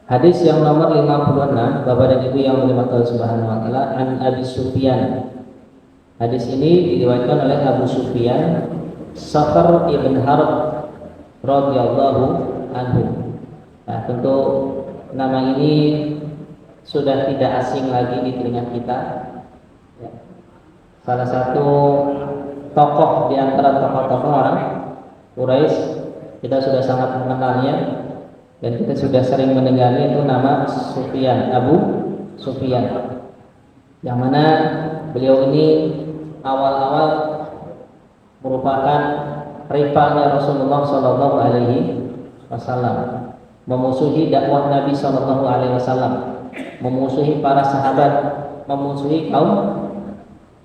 Hadis yang nomor 56, Bapak dan Ibu yang dirahmati Allah Subhanahu wa taala, an Abi Sufyan. Hadis ini diriwayatkan oleh Abu Sufyan Sakhar ibn Harb radhiyallahu anhu. Nah, tentu nama ini sudah tidak asing lagi di telinga kita. Ya. Salah satu tokoh di antara tokoh-tokoh orang Quraisy, kita sudah sangat mengenalnya dan kita sudah sering mendengarnya, itu nama Sufyan, Abu Sufyan, yang mana beliau ini awal-awal merupakan rivalnya Rasulullah Shallallahu Alaihi Wasallam, memusuhi dakwah Nabi Shallallahu Alaihi Wasallam, memusuhi para sahabat, memusuhi kaum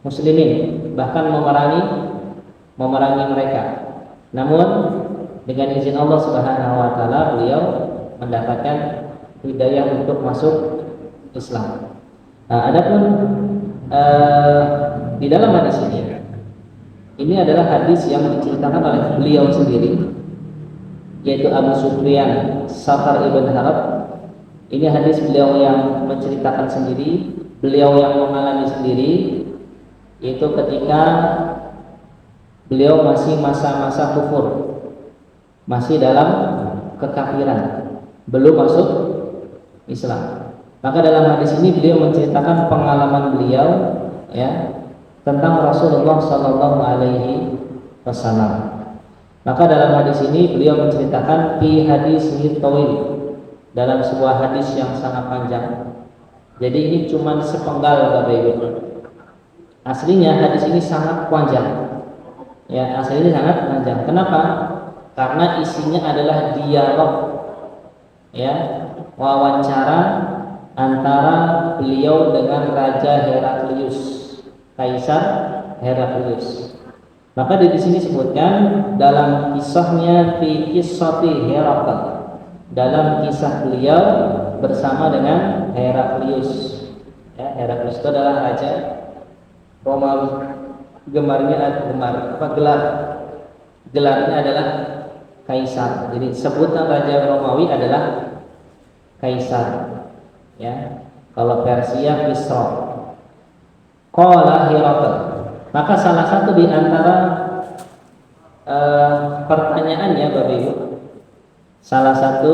muslimin, bahkan memerangi mereka. Namun dengan izin Allah Subhanahu wa taala beliau mendapatkan hidayah untuk masuk Islam. Nah, adapun di dalam hadis ini adalah hadis yang diceritakan oleh beliau sendiri, yaitu Abu Sufyan Sakhar ibn Harb. Ini hadis beliau yang menceritakan sendiri, beliau yang mengalami sendiri, yaitu ketika beliau masih masa-masa kufur, masih dalam kekafiran, belum masuk Islam. Maka dalam hadis ini beliau menceritakan pengalaman beliau, ya, tentang Rasulullah Sallallahu Alaihi Wasallam. Maka dalam hadis ini beliau menceritakan fi hadis tawil, dalam sebuah hadis yang sangat panjang. Jadi ini cuma sepenggal, Bapak Ibu. Aslinya hadis ini sangat panjang. Ya, aslinya sangat panjang. Kenapa? Karena isinya adalah dialog, ya, wawancara antara beliau dengan Raja Heraklius, Kaisar Heraklius. Maka di sini disebutkan dalam kisahnya fi qissati Herakl, dalam kisah beliau bersama dengan Heraklius. Ya, Heraklius itu adalah raja Romawi. Gelarnya adalah Kaisar. Jadi sebutan Raja Romawi adalah Kaisar. Ya. Kalau Persia Kisra. Qala Herakl. Maka salah satu di antara pertanyaannya, Bapak Ibu, salah satu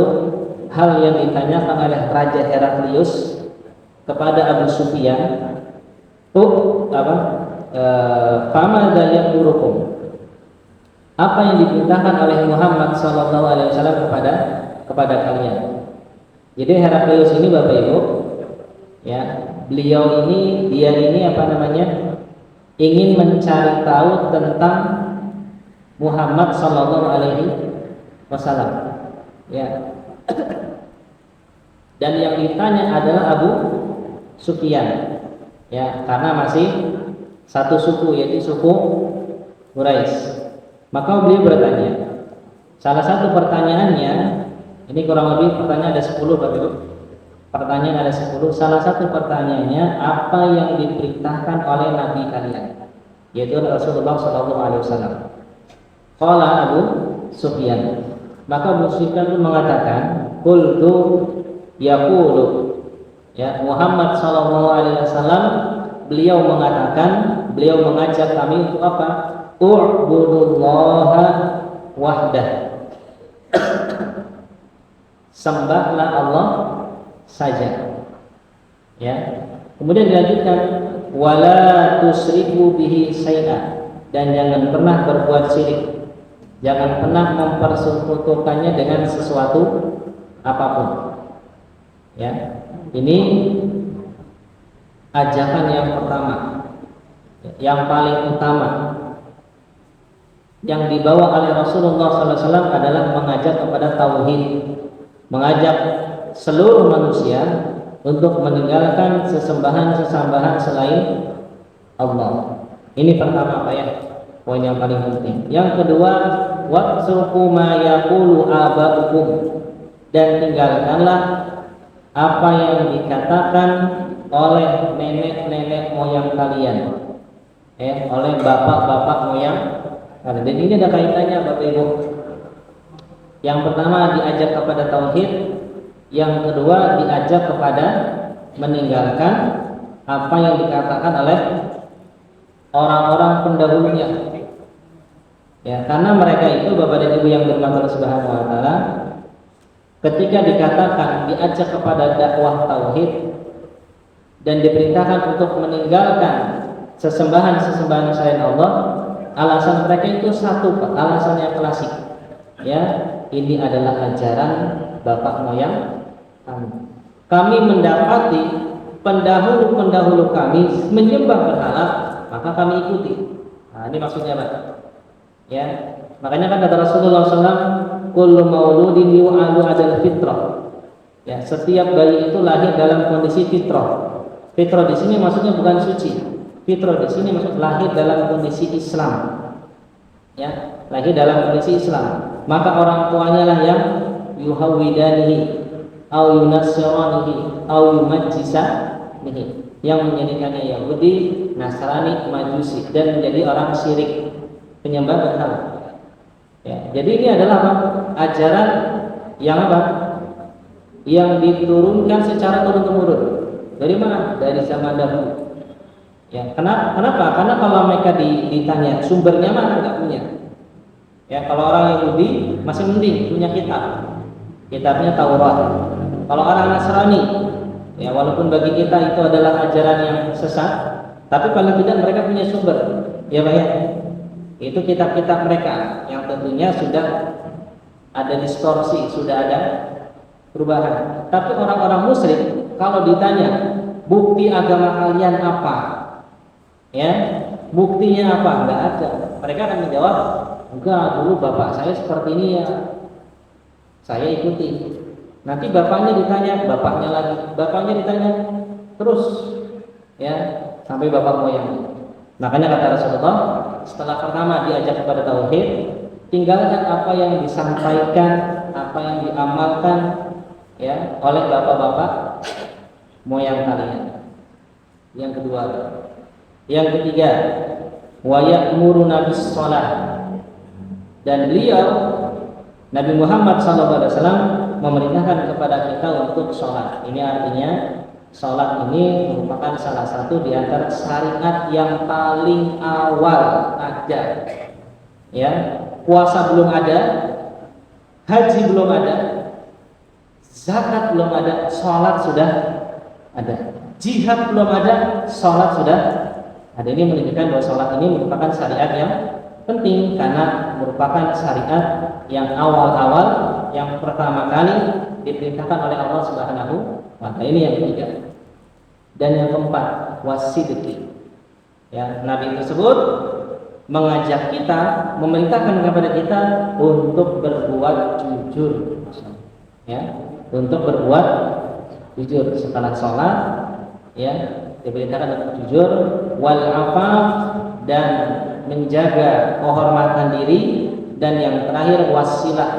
hal yang ditanyakan oleh Raja Heraklius kepada Abu Sufyan, fama yaqurukum, apa yang diperintahkan oleh Muhammad Sallallahu Alaihi Wasallam kepada kalian. Jadi Heraklius ini, Bapak Ibu, ya, beliau ini, dia ini ingin mencari tahu tentang Muhammad Sallallahu Alaihi Wasallam, ya. Dan yang ditanya adalah Abu Sufyan, ya, karena masih satu suku, yaitu suku Quraisy. Maka beliau bertanya. Salah satu pertanyaannya, ini kurang lebih pertanyaan ada 10, Bapak Ibu. Pertanyaan ada 10. Salah satu pertanyaannya, apa yang diperintahkan oleh Nabi kalian, yaitu Rasulullah Shallallahu Alaihi Wasallam. Qala Abu Sufyan. Maka Abu Sufyan pun mengatakan, qultu yaqulu, ya, Muhammad Shallallahu Alaihi Wasallam, beliau mengatakan, beliau mengajak kami untuk apa? U'budullaha wahdah. Sembahlah Allah saja. Ya. Kemudian dilanjutkan, wala tusriku bihi syai'a, dan jangan pernah berbuat syirik. Jangan pernah mempersekutukannya dengan sesuatu apapun. Ya. Ini ajakan yang pertama, yang paling utama yang dibawa oleh Rasulullah SAW adalah mengajak kepada tauhid, mengajak seluruh manusia untuk meninggalkan sesembahan selain Allah. Ini pertama, Pak, ya, poin yang paling penting. Yang kedua, waqsuqu ma yaqulu aba'ukum, dan tinggalkanlah apa yang dikatakan oleh nenek-nenek moyang kalian, oleh bapak-bapak moyang. Dan ini ada kaitannya, Bapak Ibu. Yang pertama diajak kepada tauhid, yang kedua diajak kepada meninggalkan apa yang dikatakan oleh orang-orang pendahulunya. Ya, karena mereka itu Bapak dan Ibu yang dirahmati Allah Subhanahu wa taala, ketika dikatakan diajak kepada dakwah tauhid dan diperintahkan untuk meninggalkan sesembahan-sesembahan selain Allah, alasan mereka itu satu, Pak, alasan yang klasik. Ya, ini adalah ajaran bapak moyang kami. Kami mendapati pendahulu-pendahulu kami menyembah berhala, maka kami ikuti. Nah, ini maksudnya, Pak. Ya, makanya kan kata Rasulullah SAW, kullu mauludin yu'alu adal fitrah. Ya, setiap bayi itu lahir dalam kondisi fitrah. Fitrah di sini maksudnya bukan suci. Fitrah di sini maksud lahir dalam kondisi Islam. Ya, lahir dalam kondisi Islam. Maka orang tuanya lah yang yuhawidanihi, au yunassiranihi, au yumajjisanihi, yang menjadikannya Yahudi, Nasrani, Majusi, dan menjadi orang syirik, penyembah berhala. Ya, jadi ini adalah apa? Ajaran yang apa? Yang diturunkan secara turun-temurun. Dari mana? Dari zaman dahulu. Ya, kenapa? Karena kalau mereka ditanya sumbernya mana, nggak punya. Ya, kalau orang Yahudi masih mending punya kitabnya Taurat. Kalau orang Nasrani, ya walaupun bagi kita itu adalah ajaran yang sesat, tapi paling tidak mereka punya sumber. Ya, Pak ya. Itu kitab-kitab mereka yang tentunya sudah ada distorsi, sudah ada perubahan. Tapi orang-orang musyrik kalau ditanya bukti agama kalian apa, ya buktinya apa, nggak ada. Mereka akan menjawab, enggak, dulu bapak saya seperti ini ya, saya ikuti. Nanti bapaknya ditanya, bapaknya lagi, bapaknya ditanya, terus ya sampai bapak moyang. Makanya kata Rasulullah, setelah pertama diajak kepada tauhid, tinggalkan apa yang disampaikan, apa yang diamalkan ya oleh bapak-bapak moyang kalian. Yang kedua, yang ketiga, wa ya'muruna bis shalah. Dan beliau Nabi Muhammad SAW memerintahkan kepada kita untuk sholat. Ini artinya sholat ini merupakan salah satu di antara syariat yang paling awal ada. Ya, puasa belum ada, haji belum ada, zakat belum ada, sholat sudah ada. Jihad belum ada, sholat sudah ada. Ini menunjukkan bahwa sholat ini merupakan syariat yang penting karena merupakan syariat yang awal-awal, yang pertama kali diperintahkan oleh Allah Subhanahu wa taala. Ini yang ketiga. Dan yang keempat, wasidqi. Ya, Nabi tersebut mengajak kita, memerintahkan kepada kita untuk berbuat jujur. Ya, untuk berbuat jujur setelah sholat, ya, diperintahkan untuk jujur, wal afaf, dan menjaga kehormatan diri, dan yang terakhir wasilah,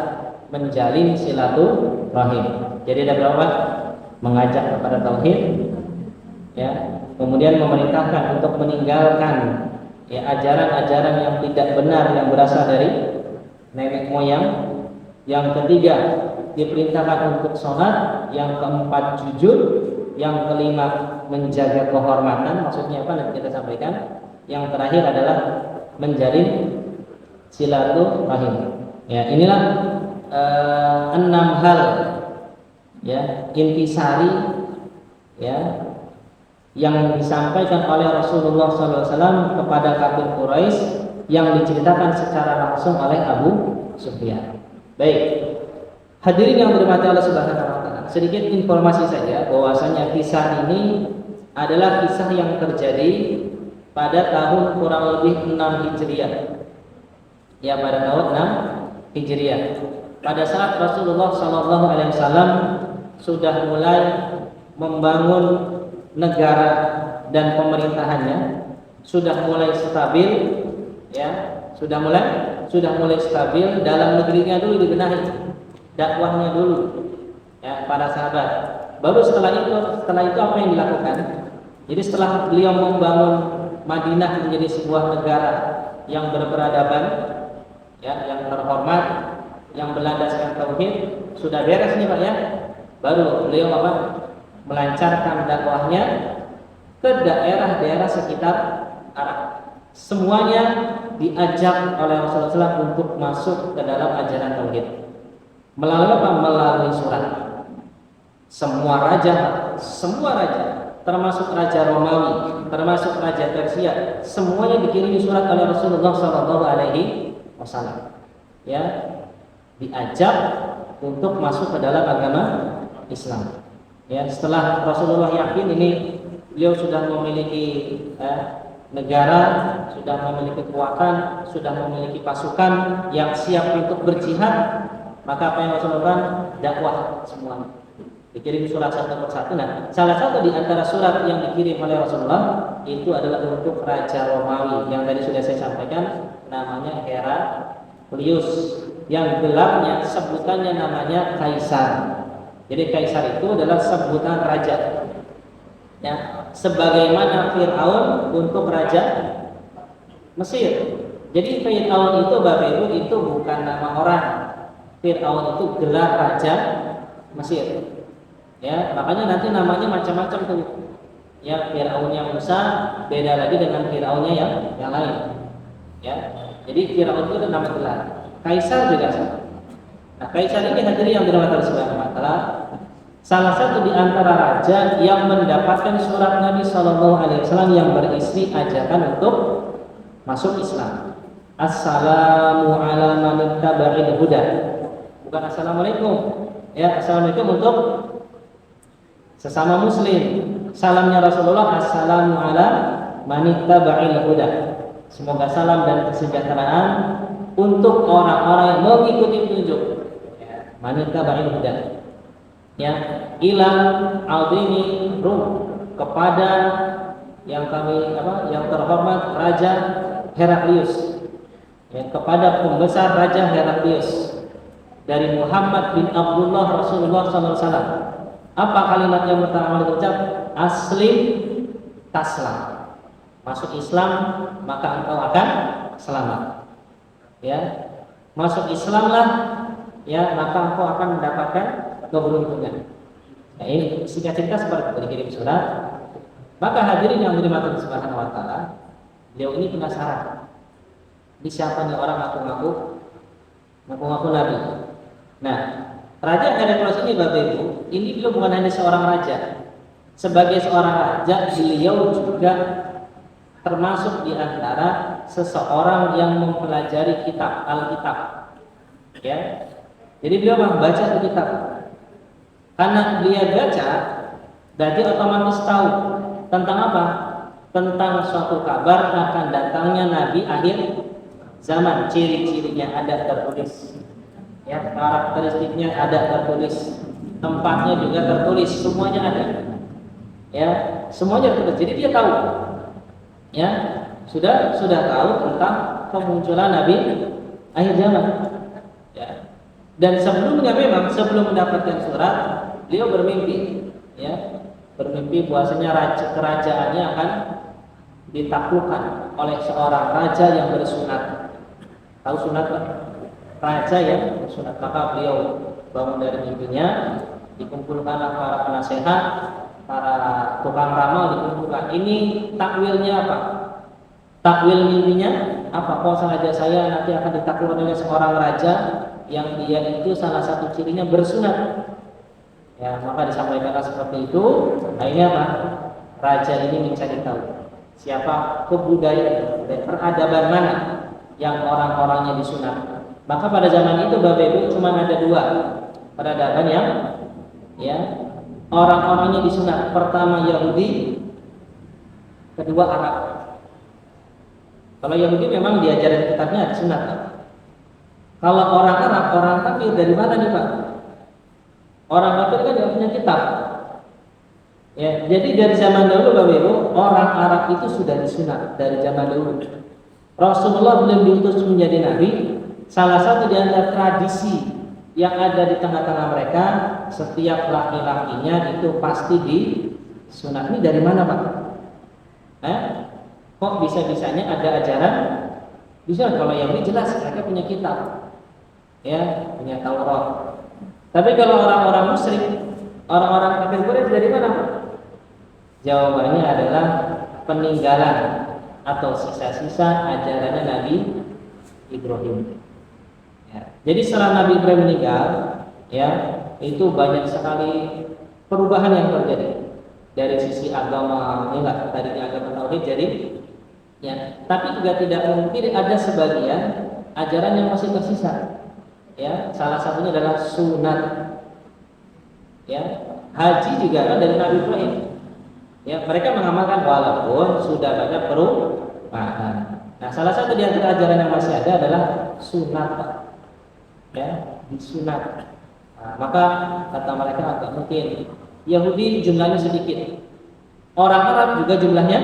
menjalin silaturahim. Jadi ada berapa? Mengajak kepada tauhid, ya, kemudian memerintahkan untuk meninggalkan ya ajaran-ajaran yang tidak benar yang berasal dari nenek moyang. Yang ketiga diperintahkan untuk sholat. Yang keempat jujur. Yang kelima menjaga kehormatan. Maksudnya apa? Nanti kita sampaikan. Yang terakhir adalah menjalin silaturahim. Ya, inilah 6 hal ya intisari ya yang disampaikan oleh Rasulullah SAW kepada kafir Quraisy yang diceritakan secara langsung oleh Abu Sufyan. Baik, hadirin yang dirahmati Allah Subhanahu wa taala, sedikit informasi saja bahwasanya kisah ini adalah kisah yang terjadi pada tahun kurang lebih 6 Hijriah. Ya, pada tahun 6 Hijriah. Pada saat Rasulullah SAW sudah mulai membangun negara dan pemerintahannya, sudah mulai stabil, ya, sudah mulai stabil. Dalam negerinya dulu dibenahi, dakwahnya dulu, ya, para sahabat. Baru setelah itu apa yang dilakukan? Jadi setelah beliau membangun Madinah menjadi sebuah negara yang berperadaban, ya, yang terhormat, yang berlandaskan tauhid, sudah beres nih Pak ya. baru beliau melancarkan dakwahnya ke daerah-daerah sekitar Arab. Semuanya diajak oleh Rasulullah SAW untuk masuk ke dalam ajaran tauhid. Melalui apa? Melalui surat. Semua raja, termasuk Raja Romawi, termasuk Raja Persia, semuanya dikirimi surat oleh Rasulullah SAW. Ya, diajak untuk masuk ke dalam agama Islam. Ya, setelah Rasulullah yakin ini beliau sudah memiliki negara, sudah memiliki kekuatan, sudah memiliki pasukan yang siap untuk berjihad, maka apa yang Rasulullah dakwah semuanya. Dikirim surat satu persatu. Nah, salah satu di antara surat yang dikirim oleh Rasulullah itu adalah untuk Raja Romawi yang tadi sudah saya sampaikan, namanya Heraklius, yang gelarnya sebutannya namanya Kaisar. Jadi Kaisar itu adalah sebutan raja. Ya, sebagaimana Fir'aun untuk raja Mesir. Jadi Fir'aun itu Bapak Ibu itu bukan nama orang. Fir'aun itu gelar raja Mesir. Ya, makanya nanti namanya macam-macam tuh. Ya, Fir'aunnya Musa beda lagi dengan Fir'aunnya yang lain. Ya. Jadi Fir'aun itu nama gelar. Kaisar juga sama. Nah, Kaisar ini hadirin yang dirahmati Allah Subhanahu wa taala, salah satu di antara raja yang mendapatkan surat Nabi Shallallahu alaihi wasallam yang berisi ajakan untuk masuk Islam. Assalamu ala man ittaba'al huda. Bukan assalamualaikum. Ya, assalamualaikum untuk sesama muslim. Salamnya Rasulullah, assalamu ala man ittaba'al huda. Semoga salam dan kesejahteraan untuk orang-orang yang mengikuti petunjuk. Ya, man ittaba'al huda. Ya, ila azimi Rum, kepada yang terhormat Raja Heraklius. Ya, kepada pembesar Raja Heraklius dari Muhammad bin Abdullah Rasulullah SAW. Apa kalimat yang pertama diucap? Aslim taslam. Masuk Islam maka engkau akan selamat. Ya, masuk Islamlah, ya, maka engkau akan mendapatkan keberuntungan. Nah, ini singkat cerita seperti itu dikirim surat. Maka hadirin yang dirahmati Allah Subhanahu wa taala, beliau ini penasaran. Ini siapa nih orang ngaku-ngaku nabi. Nah, Raja Heraklius ini Bapak Ibu, ini beliau bukan hanya seorang raja. Sebagai seorang raja, beliau juga termasuk di antara seseorang yang mempelajari kitab Alkitab. Ya. Jadi beliau membaca kitab. Karena dia baca, berarti otomatis tahu tentang apa? Tentang suatu kabar akan datangnya Nabi akhir zaman. Ciri-cirinya ada tertulis. Ya, karakteristiknya ada tertulis, tempatnya juga tertulis, semuanya ada. Ya, semuanya tertulis. Jadi dia tahu. Ya, sudah tahu tentang kemunculan Nabi akhir zaman. Ya. Dan sebelumnya memang sebelum mendapatkan surat, beliau bermimpi, ya, bermimpi bahwasanya kerajaannya akan ditaklukkan oleh seorang raja yang bersunat. Tahu sunat Pak? Raja yang bersunat. Maka beliau bangun dari mimpinya, dikumpulkanlah para penasehat, para tukang ramal dikumpulkan. Ini takwilnya apa? Takwil mimpinya apa? Kok sengaja saya nanti akan ditaklukkan oleh seorang raja yang dia itu salah satu cirinya bersunat. Ya, maka disampaikan seperti itu. Akhirnya apa? Raja ini mencari tahu siapa kebudayaan dan peradaban mana yang orang-orangnya disunat. Maka pada zaman itu Bapak Ibu cuma ada dua peradaban yang, ya, orang-orangnya disunat. Pertama Yahudi, kedua Arab. Kalau Yahudi memang diajarin kitabnya ada sunat. Kalau orang Arab, orang kafir dari mana nih Pak? Orang kafir kan tidak punya kitab. Ya, jadi dari zaman dahulu Bapak Ibu, orang Arab itu sudah disunat dari zaman dahulu. Rasulullah belum diutus menjadi nabi. Salah satu di antara tradisi yang ada di tengah-tengah mereka, setiap laki-lakinya itu pasti disunat. Ini dari mana Pak? Kok bisa-bisanya ada ajaran? Bisa, kalau Yahudi jelas mereka punya kitab, ya, punya Taurat. Tapi kalau orang-orang musyrik, orang-orang kafir Quraisy dari mana? Jawabannya adalah peninggalan atau sisa-sisa ajarannya Nabi Ibrahim. Ya. Jadi setelah Nabi Ibrahim meninggal, ya, itu banyak sekali perubahan yang terjadi dari sisi agama, enggak tadinya agama tauhid jadi, ya. Tapi juga tidak mungkin ada sebagian ajaran yang masih tersisa. Ya, salah satunya adalah sunat. Ya, haji juga kan dari Nabi Ibrahim. Ya, mereka mengamalkan walaupun sudah banyak perubahan. Nah, salah satu di antara ajaran yang masih ada adalah sunat, Pak. Ya, disunat. Nah, maka kata mereka agak mungkin Yahudi jumlahnya sedikit, orang Arab juga jumlahnya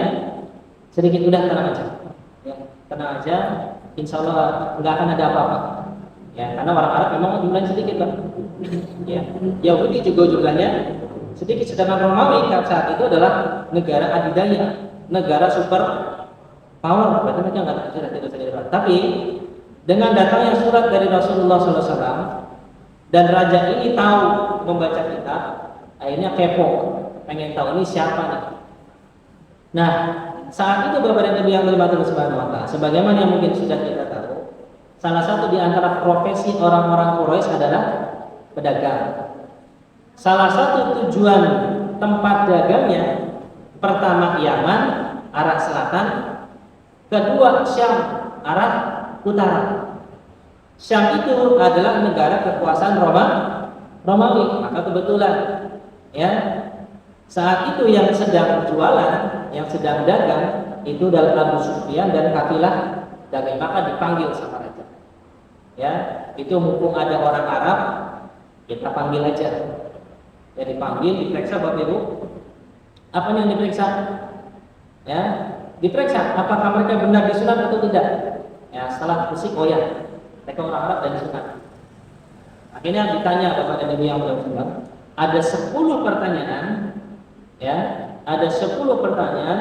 sedikit. Udah tenang aja, ya, tenang aja. Insya Allah nggak akan ada apa-apa. Ya, karena orang Arab memang jumlahnya sedikit, Pak. Ya, Yahudi juga jumlahnya sedikit. Sedangkan Romawi saat itu adalah negara adidaya, negara super power. Berarti mereka nggak tidak saja. Tapi dengan datangnya surat dari Rasulullah SAW dan raja ini tahu membaca kitab, akhirnya kepo, pengen tahu ini siapa nih. Nah, saat itu Bapak dan Ibu yang dirahmati Allah Subhanahu wa taala, sebagaimana yang mungkin sudah kita tahu, salah satu di antara profesi orang-orang Quraisy adalah pedagang. Salah satu tujuan tempat dagangnya, pertama Yaman, arah selatan, kedua Syam, arah utara. Syam itu adalah negara kekuasaan Romawi. Maka kebetulan, ya, saat itu yang sedang jualan, yang sedang dagang itu adalah Abu Sufyan dan kafilah dagang. Maka dipanggil sama raja. Ya, itu mumpung ada orang Arab, kita panggil aja. Ya, dipanggil, diperiksa Bapak Ibu. Apa yang diperiksa? Ya, diperiksa apakah mereka benar disunat atau tidak. Ya, setelah bersih, oh ya, mereka orang Arab dan disunat. Akhirnya ditanya kepada Nabi yang bilang, ada 10 pertanyaan, ya, ada 10 pertanyaan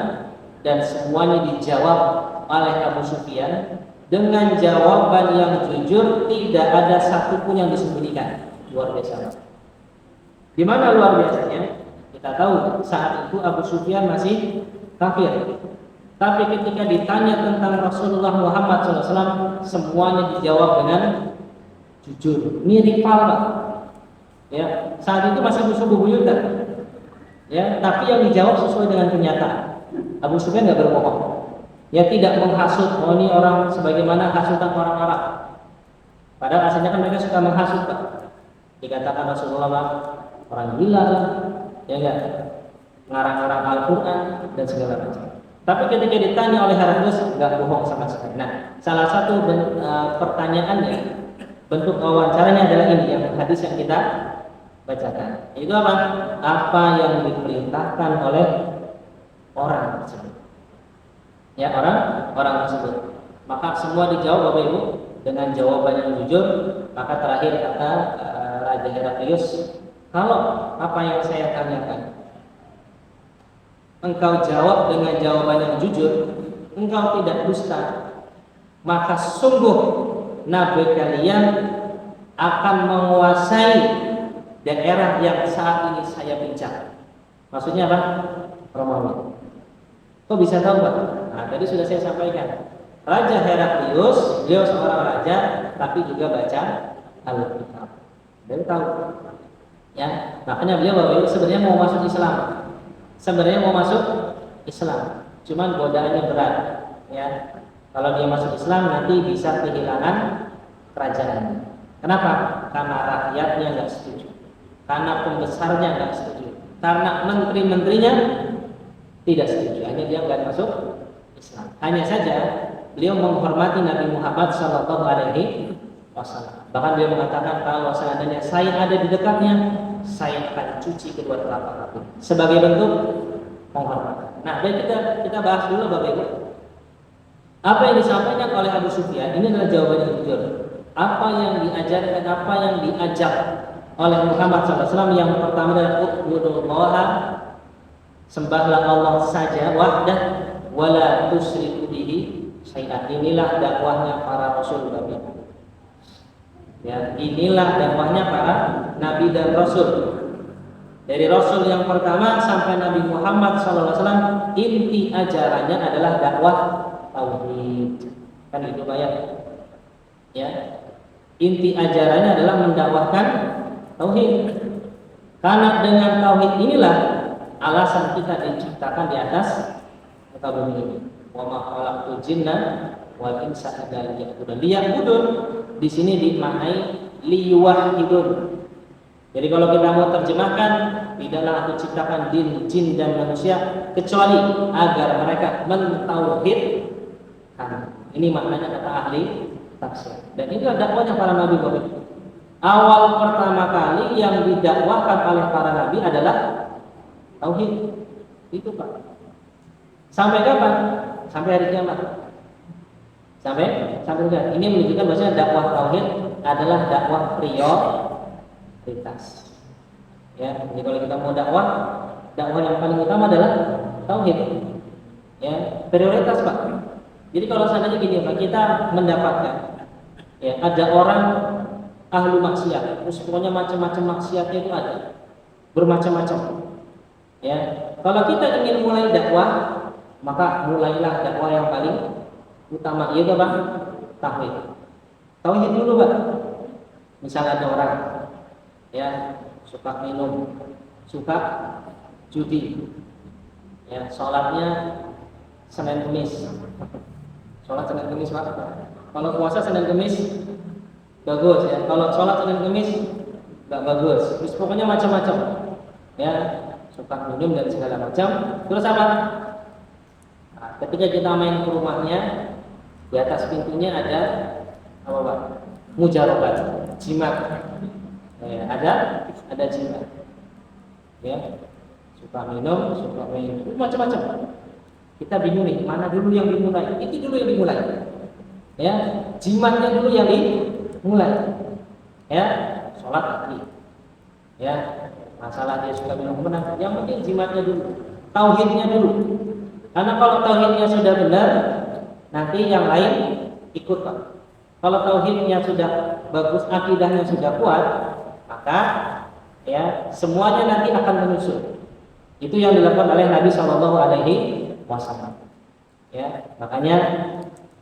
dan semuanya dijawab oleh Abu Sufyan dengan jawaban yang jujur, tidak ada satupun yang disembunyikan. Luar biasa. Di mana luar biasanya? Kita tahu saat itu Abu Sufyan masih kafir. Tapi ketika ditanya tentang Rasulullah Muhammad SAW, semuanya dijawab dengan jujur. Ini rival, Pak. Ya, saat itu masih musuh bebuyutan. Ya, tapi yang dijawab sesuai dengan kenyataan. Abu Sufyan nggak berbohong. Ya, tidak menghasut. Oh, ini orang sebagaimana hasutan orang Arab. Padahal aslinya kan mereka suka menghasut, Pak. Dikatakan Rasulullah orang gila, ya enggak, ngarang-ngarang Al-Quran dan segala macam. Tapi ketika ditanya oleh Heraklius, nggak bohong sama sekali. Nah, salah satu pertanyaannya, bentuk wawancaranya adalah ini, yang hadis yang kita bacakan. Itu apa? Apa yang diperintahkan oleh orang tersebut? Ya, orang tersebut. Maka semua dijawab Bapak Ibu dengan jawaban yang jujur. Maka terakhir kata Raja Heraklius, kalau apa yang saya tanyakan engkau jawab dengan jawaban yang jujur, engkau tidak dusta, maka sungguh nabi kalian akan menguasai daerah yang saat ini saya pincang. Maksudnya apa? Romawi. Kok bisa tahu, Pak? Nah, tadi sudah saya sampaikan. Raja Heraklius, beliau seorang raja, tapi juga baca Alkitab. Beliau tahu. Ya, makanya beliau sebenarnya mau masuk Islam. Sebenarnya mau masuk Islam, cuman godaannya berat. Ya, kalau dia masuk Islam nanti bisa kehilangan kerajaan. Kenapa? Karena rakyatnya nggak setuju, karena pembesarnya nggak setuju, karena menteri-menterinya tidak setuju. Hanya dia nggak masuk Islam. Hanya saja beliau menghormati Nabi Muhammad SAW. Bahkan beliau mengatakan kalau seandainya saya ada di dekatnya, saya akan cuci kedua telapak kaki sebagai bentuk penghormatan. Nah, dan kita bahas dulu Bapak Ibu. Apa yang disampaikan oleh Abu Sufyan ini adalah jawaban yang jujur. Apa yang diajarkan, apa yang diajak oleh Muhammad SAW, yang pertama adalah u'budullaha, sembahlah Allah saja, wahdah, wala tusyriku bihi syai'an. Inilah dakwahnya para rasul Bapak Ibu. Ya, inilah dakwahnya para nabi dan rasul. Dari Rasul yang pertama sampai Nabi Muhammad SAW, inti ajarannya adalah dakwah tauhid. Kan itu banyak. Ya. Inti ajarannya adalah mendakwahkan tauhid. Karena dengan tauhid inilah alasan kita diciptakan di atas muka bumi ini. Wa ma khalaqtul jinna wal insa illa liya'budun. Liya'budun di sini dimaknai liwahidun. Jadi kalau kita mau terjemahkan, tidaklah aku ciptakan jin dan manusia kecuali agar mereka mentauhidkan. Ini maknanya kata ahli tafsir. Dan itu dakwahnya para nabi Bapak. Awal pertama kali yang didakwahkan oleh para nabi adalah tauhid. Itu Pak. Sampai kapan? Sampai hari kiamat. Sampai ini menunjukkan bahwasanya dakwah tauhid adalah dakwah prioritas. Ya, jadi kalau kita mau dakwah yang paling utama adalah tauhid. Ya, prioritas Pak. Jadi kalau seandainya gini Pak, kita mendapatkan ya ada orang ahlu maksiat, pokoknya macam-macam maksiatnya itu ada, bermacam-macam. Ya, kalau kita ingin mulai dakwah, maka mulailah dakwah yang paling utama, yaitu apa? Tauhid. Tauhid dulu Pak. Misalnya ada orang ya suka minum, suka judi, ya sholatnya Senin Kemis. Sholat Senin Kemis Pak. Kalau puasa Senin Kemis bagus ya. Kalau sholat Senin Kemis nggak bagus. Terus pokoknya macam-macam. Ya, suka minum dan segala macam. Terus apa? Nah, ketika kita main ke rumahnya, di atas pintunya ada apa Pak? Mujarobat, jimat. Ya, ada jimat. Ya, suka minum, suka main, macam-macam. Kita bingung nih, mana dulu yang dimulai? Itu dulu yang dimulai. Ya, jimatnya dulu yang dimulai. Ya, sholat lagi. Ya, masalah dia suka minum menang. Yang penting jimatnya dulu, tauhidnya dulu. Karena kalau tauhidnya sudah benar, nanti yang lain ikut Pak. Kalau tauhidnya sudah bagus, akidahnya sudah kuat, maka ya semuanya nanti akan menyusul. Itu yang dilakukan oleh Nabi Shallallahu Alaihi Wasallam. Ya, makanya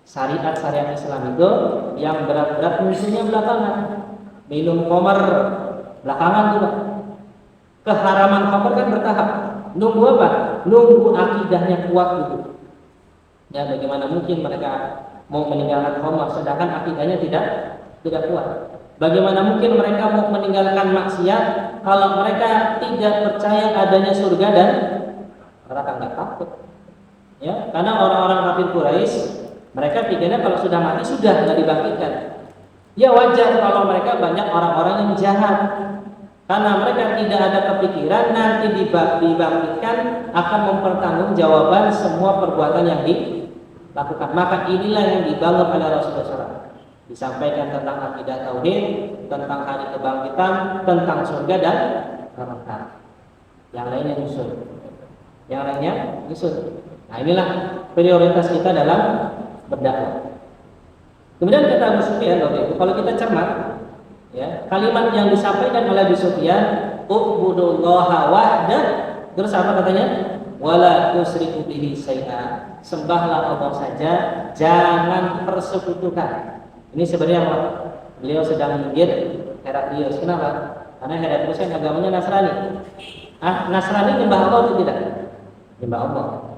syariat Islam itu yang berat-berat munculnya belakangan. Minum khamar belakangan juga. Keharaman khamar kan bertahap. Nunggu apa? Nunggu akidahnya kuat dulu. Ya, bagaimana mungkin mereka mau meninggalkan khamar sedangkan akidahnya tidak kuat? Bagaimana mungkin mereka mau meninggalkan maksiat kalau mereka tidak percaya adanya surga dan neraka? Nggak takut. Ya, karena orang-orang kafir Quraisy mereka pikirnya kalau sudah mati sudah nggak dibangkitkan. Ya wajar kalau mereka banyak orang-orang yang jahat, karena mereka tidak ada kepikiran nanti dibangkitkan akan mempertanggungjawabkan semua perbuatan yang dilakukan. Maka inilah yang dibangun oleh Rasulullah SAW. Disampaikan tentang akidah tauhid, tentang hari kebangkitan, tentang surga dan neraka. Yang lainnya nyusul. Nah, inilah prioritas kita dalam berdakwah. Kemudian kata Abu Sufyan waktu itu, kalau kita cermat, ya, kalimat yang disampaikan oleh Abu Sufyan, "Ubudullaha wahda." Terus apa katanya? "Wala tusyriku bihi syai'a." Sembahlah Allah saja, jangan persekutukan. Ini sebenarnya beliau sedang menyindir Heraklius. Kenapa? Karena Heraklius kan agamanya Nasrani. Nasrani nyembah Allah atau tidak? Nyembah Allah.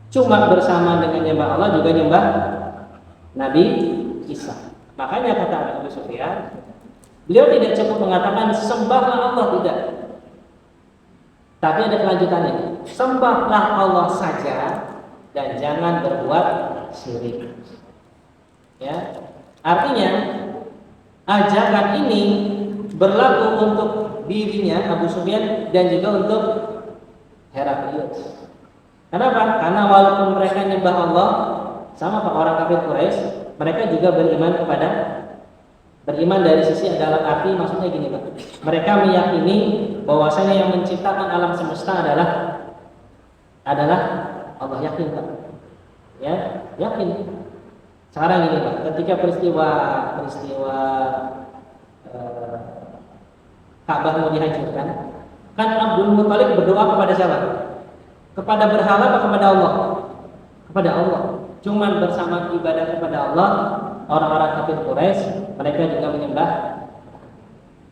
Cuma bersama dengan nyembah Allah juga nyembah Nabi Isa. Makanya kata Abu Sufyan, beliau tidak cukup mengatakan sembahlah Allah, tidak. Tapi ada kelanjutannya. Sembahlah Allah saja dan jangan berbuat syirik. Ya. Artinya ajakan ini berlaku untuk dirinya Abu Sufyan dan juga untuk Heraklius. Kenapa? Karena walaupun mereka nyembah Allah sama Pak orang kafir Quraisy, mereka juga beriman dari sisi dalam arti maksudnya gini Pak. Mereka meyakini bahwasanya yang menciptakan alam semesta adalah Allah, yakin Pak. Ya, yakin. Sekarang gini Pak, ketika peristiwa Ka'bah mau dihancurkan, Kan Abdul Muthalib berdoa kepada siapa? Kepada berhala atau kepada Allah? Kepada Allah. Cuman bersama ibadah kepada Allah, orang-orang kafir Quraisy mereka juga menyembah.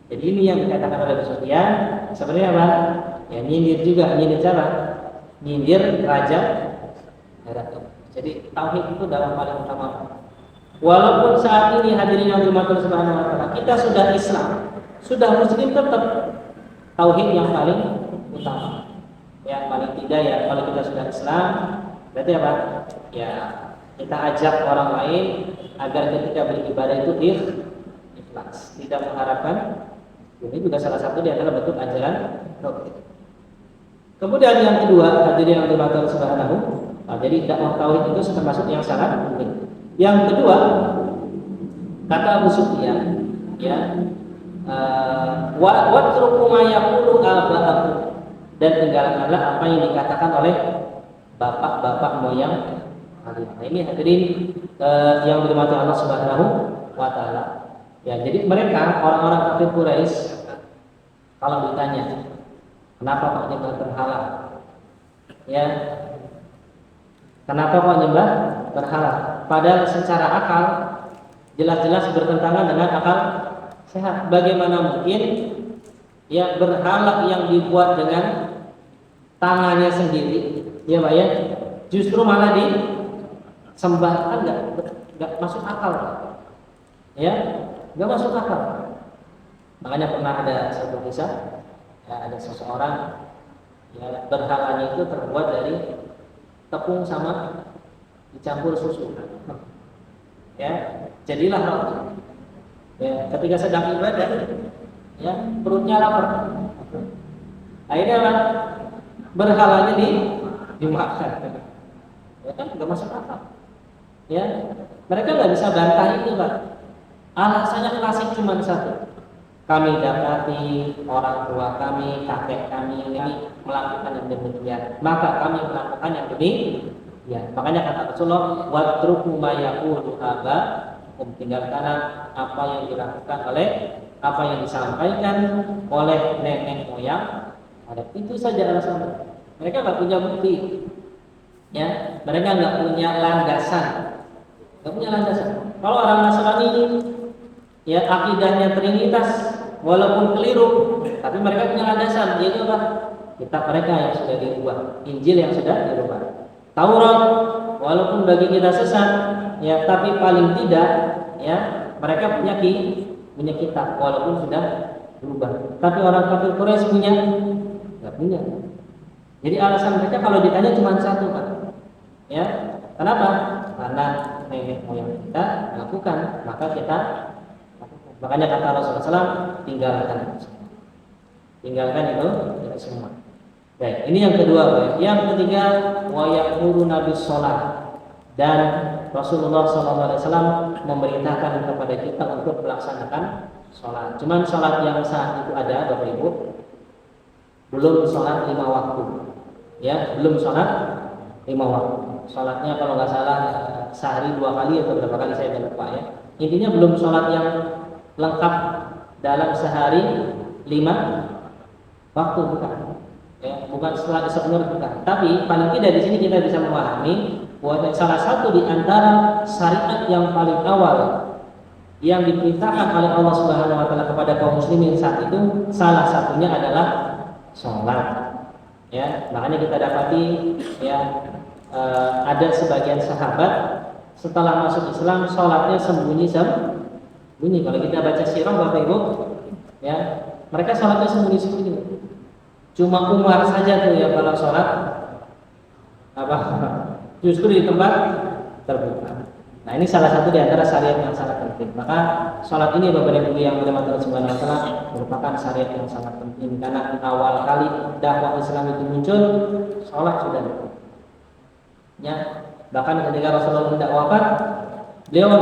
Jadi ini yang dikatakan oleh Abu Sufyan sebenarnya apa? Ya nyindir juga, nyindir siapa? Nyindir Raja Heraklius. Jadi tauhid itu dalam paling utama. Walaupun saat ini hadirin yang dirahmati Subhanahu wa taala, kita sudah Islam, sudah muslim, tetap tauhid yang paling utama. Yang paling tidak ya kalau kita sudah Islam, berarti apa? Ya kita ajak orang lain agar ketika beribadah itu ikhlas, tidak mengharapkan. Ini juga salah satu di antara bentuk ajaran tauhid. Kemudian yang kedua, hadirin yang dirahmati Subhanahu. Jadi dakwah tauhid itu termasuk yang sangat penting. Yang kedua, kata Abu Sufyan, ya, watruku ma yaqulu aba'akum, dan tinggalkanlah apa yang dikatakan oleh bapak-bapak moyang kalian. Nah, ini hadirin yang dirahmati Allah Subhanahu wa taala. Ya, jadi mereka orang-orang kafir Quraisy kalau ditanya, kenapa kok nyembah berhala? Ya. Kenapa kok nyembah berhala? Padahal secara akal jelas-jelas bertentangan dengan akal sehat. Bagaimana mungkin ya berhala yang dibuat dengan tangannya sendiri, ya Pak ya, justru malah disembah? Kan nggak masuk akal, ya nggak masuk akal. Makanya pernah ada satu kisah, ya, ada seseorang ya berhalanya itu terbuat dari tepung sama dicampur susu, ya jadilah roti. Ya, ketika sedang ibadah, ya perutnya lapar, akhirnya apa? Berhalanya dimakan, ya kan nggak masuk akal. Ya mereka nggak bisa bantah itu Pak. Alasannya klasik cuma satu. Kami dapati orang tua kami, kakek kami ini melakukan yang demikian, maka kami melakukan yang demikian. Ya, makanya kata Rasulullah, watruku ma yaqulu aba'akum, tinggalkanlah apa yang dilakukan oleh, apa yang disampaikan oleh nenek moyang. Itu saja alasan. Mereka nggak punya bukti, ya, mereka nggak punya landasan, Kalau orang Nasrani ini, ya akidahnya Trinitas, walaupun keliru, tapi mereka punya landasan, yaitu apa? Kitab mereka yang sudah dirubah, Injil yang sudah dirubah, Taurat, walaupun bagi kita sesat, ya tapi paling tidak, ya mereka punya kitab, walaupun sudah berubah. Tapi orang kafir Quraisy punya? Nggak punya. Jadi alasan mereka kalau ditanya cuma satu Pak, ya kenapa? Karena nenek moyang kita lakukan, maka kita. Makanya kata Rasulullah SAW, tinggalkan itu semua. Baik, ini yang kedua Pak. Yang ketiga, wa ya'muruna bis shalah, dan Rasulullah SAW memerintahkan kepada kita untuk melaksanakan sholat. Cuman sholat yang saat itu ada Bapak Ibu, belum sholat 5 waktu, ya belum sholat 5 waktu. Sholatnya kalau nggak salah sehari 2 kali atau berapa kali saya lupa ya. Intinya belum sholat yang lengkap dalam sehari 5 waktu, bukan, ya, bukan setelah sebenarnya bukan. Tapi paling tidak di sini kita bisa memahami bahwa salah satu di antara syariat yang paling awal yang diperintahkan oleh Allah Subhanahu wa taala kepada kaum muslimin saat itu, salah satunya adalah sholat. Ya, makanya kita dapati ya ada sebagian sahabat setelah masuk Islam sholatnya sembunyi. Kalau kita baca sirah Bapak Ibu, ya mereka sholatnya sembunyi. Cuma Umar saja tuh ya kalau sholat apa justru di tempat terbuka. Nah ini salah satu di antara syariat yang sangat penting. Maka sholat ini Bapak Ibu yang dirahmati Allah Subhanahu wa taala merupakan syariat yang sangat penting, karena awal kali dakwah Islam itu muncul, sholat sudah ada. Ya, bahkan ketika Rasulullah hendak wafat, beliau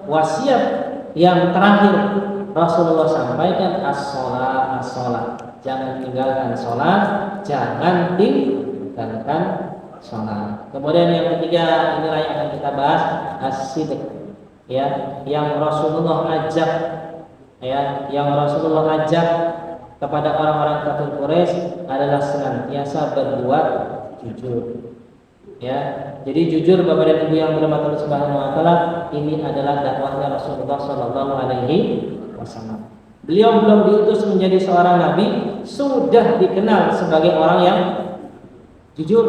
wasiat yang terakhir Rasulullah sampaikan, as-sholat, jangan tinggalkan sholat, jangan tinggalkan sholat. Kemudian yang ketiga, inilah yang akan kita bahas, as-sidq, ya, yang Rasulullah ajak kepada orang-orang kafir Quraisy adalah senantiasa berbuat jujur. Ya, jadi jujur Bapak dan Ibu yang dirahmati Allah Subhanahu wa taala, ini adalah dakwahnya Rasulullah sallallahu alaihi wasallam. Beliau belum diutus menjadi seorang nabi, sudah dikenal sebagai orang yang jujur.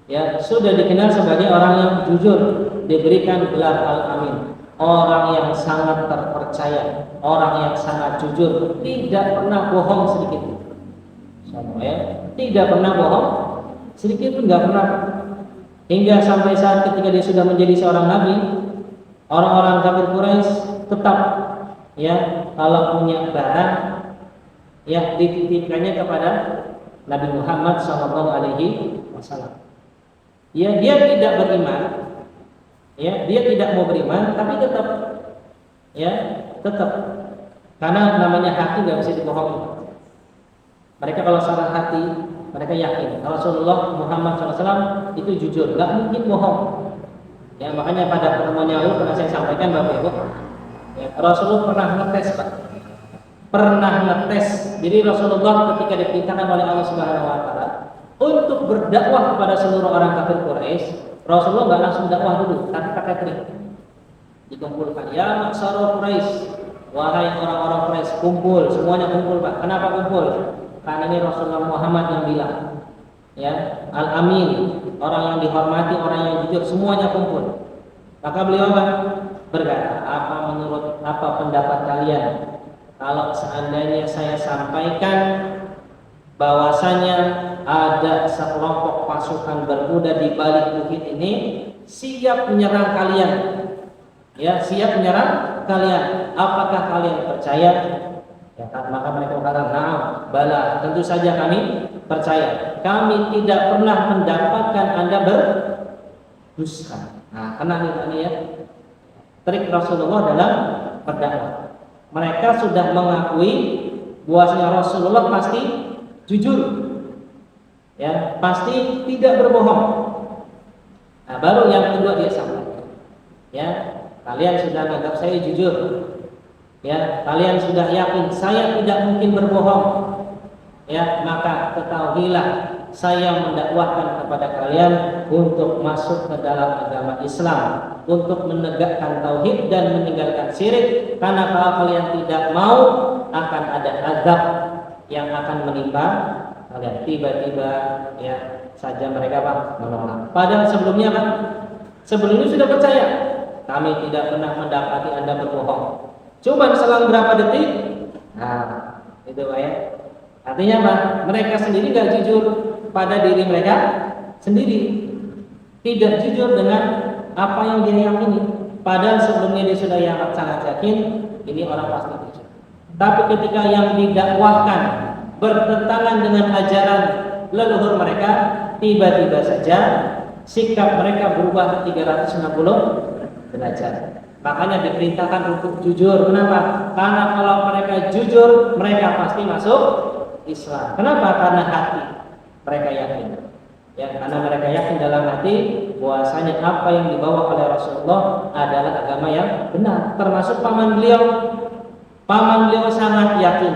Ya, sudah dikenal sebagai orang yang jujur, diberikan gelar Al-Amin. Orang yang sangat terpercaya, orang yang sangat jujur, tidak pernah bohong sedikit. Ya, tidak pernah bohong sedikit pun, nggak pernah. Hingga sampai saat ketika dia sudah menjadi seorang nabi, orang-orang kafir Quraisy tetap ya kalau punya barang ya dititipkannya kepada Nabi Muhammad SAW. Ya, dia tidak beriman, ya dia tidak mau beriman, tapi tetap ya tetap, karena namanya hati nggak bisa dibohongi. Mereka kalau salah hati, mereka yakin Rasulullah Muhammad SAW itu jujur, nggak mungkin bohong. Ya, makanya pada pertemuan yang lalu pernah saya sampaikan Bapak Ibu, ya, Rasulullah pernah ngetes Pak, pernah ngetes. Jadi Rasulullah ketika diperintahkan oleh Allah Subhanahu Wa Taala untuk berdakwah kepada seluruh orang kafir Quraisy, Rasulullah nggak langsung dakwah dulu, tapi pakai trik. Dikumpulkan, ya maksaro Quraisy, wahai orang-orang Quraisy, kumpul, semuanya kumpul Pak. Kenapa kumpul? Karena ini Rasulullah Muhammad yang bilang, ya Al-Amin, orang yang dihormati, orang yang jujur, semuanya kumpul. Maka beliau berkata, apa pendapat kalian kalau seandainya saya sampaikan bahwasanya ada sekelompok pasukan berkuda di balik bukit ini siap menyerang kalian, ya siap menyerang kalian, apakah kalian percaya? Ya, maka mereka berkata, "Na'am, bala, tentu saja kami percaya. Kami tidak pernah mendapatkan Anda berdusta." Nah, tenang ini ya. Trik Rasulullah dalam berdakwah. Mereka sudah mengakui bahwasanya Rasulullah pasti jujur. Ya, pasti tidak berbohong. Nah, baru yang kedua dia sampaikan. Ya, kalian sudah menganggap saya jujur. Ya, kalian sudah yakin saya tidak mungkin berbohong. Ya, maka ketahuilah saya mendakwahkan kepada kalian untuk masuk ke dalam agama Islam, untuk menegakkan tauhid dan meninggalkan syirik. Karena kalau kalian tidak mau, akan ada azab yang akan menimpa kalian. Tiba-tiba ya saja mereka menolak. Padahal sebelumnya kan, sebelumnya sudah percaya, kami tidak pernah mendapati Anda berbohong. Coba selang berapa detik, nah itu Pak ya. Artinya apa? Mereka sendiri nggak jujur pada diri mereka sendiri, tidak jujur dengan apa yang dia yakini. Padahal sebelumnya dia sudah sangat yakin ini orang pasti jujur. Tapi ketika yang didakwahkan bertentangan dengan ajaran leluhur mereka, tiba-tiba saja sikap mereka berubah 360 derajat. Makanya diperintahkan untuk jujur. Kenapa? Karena kalau mereka jujur, mereka pasti masuk Islam. Kenapa? Karena hati mereka yakin. Ya, karena mereka yakin dalam hati bahwasanya apa yang dibawa oleh Rasulullah adalah agama yang benar. Termasuk paman beliau. Paman beliau sangat yakin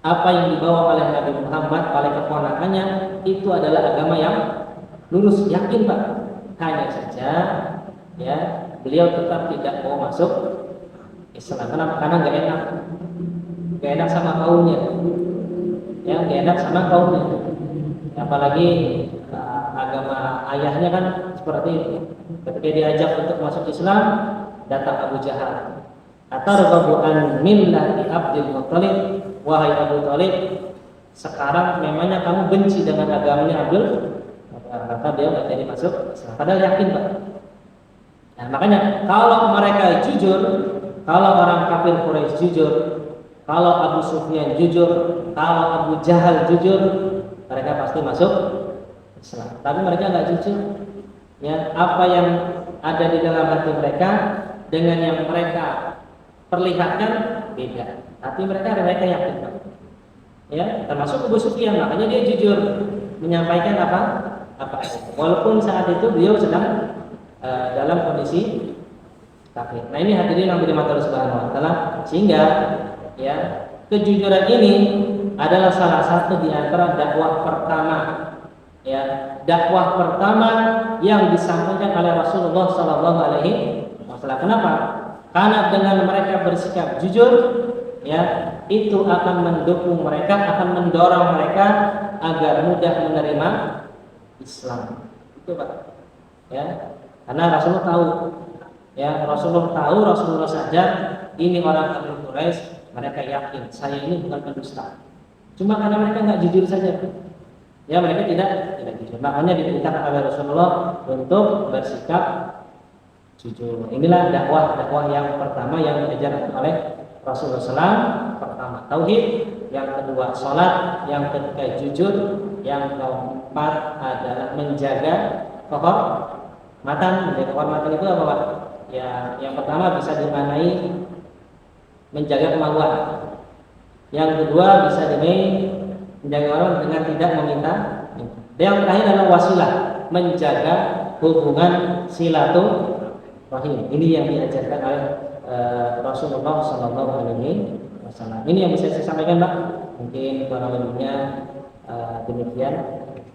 apa yang dibawa oleh Nabi Muhammad, oleh keponakannya itu adalah agama yang lurus. Yakin Pak. Hanya saja ya beliau tetap tidak mau masuk Islam. Kenapa? Karena nggak enak sama kaumnya. Ya, nggak enak sama kaumnya. Apalagi agama ayahnya kan seperti itu. Ketika diajak untuk masuk Islam, datang Abu Jahal. Atarghabu an millati Abdul Muthalib, wahai Abu Thalib, sekarang memangnya kamu benci dengan agamanya Abdul? Maka dia nggak jadi masuk Islam. Padahal yakin Pak. Nah, makanya kalau mereka jujur, kalau orang kafir Quraisy jujur, kalau Abu Sufyan jujur, kalau Abu Jahal jujur, mereka pasti masuk Islam. Tapi mereka nggak jujur. Ya, apa yang ada di dalam hati mereka dengan yang mereka perlihatkan beda. Hati mereka yakin. Ya, termasuk Abu Sufyan, makanya dia jujur menyampaikan apa. Walaupun saat itu beliau sedang dalam kondisi kafir. Nah, ini hadirin yang dirahmati Allah Subhanahu wa taala, sehingga ya kejujuran ini adalah salah satu di antara dakwah pertama, ya, dakwah pertama yang disampaikan oleh Rasulullah Sallallahu Alaihi Wasallam. Kenapa? Karena dengan mereka bersikap jujur, ya, itu akan mendukung mereka, akan mendorong mereka agar mudah menerima Islam. Itu Pak, ya, karena Rasulullah tahu, ya, Rasulullah sadar ini orang kafir Quraisy, mereka yakin saya ini bukan pendusta. Cuma karena mereka nggak jujur saja, ya, mereka tidak jujur. Makanya diperintahkan oleh Rasulullah untuk bersikap jujur. Inilah dakwah yang pertama yang diajarkan oleh Rasulullah SAW. Pertama tauhid, yang kedua salat, yang ketiga jujur, yang keempat adalah menjaga kehormatan. Menjaga kehormatan itu apa Pak? Ya, yang pertama bisa dimaknai menjaga kemaluan. Yang kedua bisa dimaknai menjaga kehormatan dengan tidak meminta. Dan yang terakhir adalah wasilah, menjaga hubungan silaturahim. Ini yang diajarkan oleh Rasulullah Sallallahu Alaihi Wasallam. Ini yang bisa saya sampaikan Pak. Mungkin kurang lebihnya demikian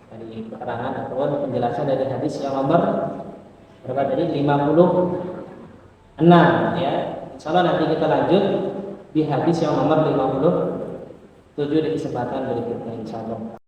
dari keterangan ataupun penjelasan dari hadis yang nomor berapa tadi? 56, ya. Insyaallah nanti kita lanjut di hadis yang nomor 57 di kesempatan berikutnya insyaallah.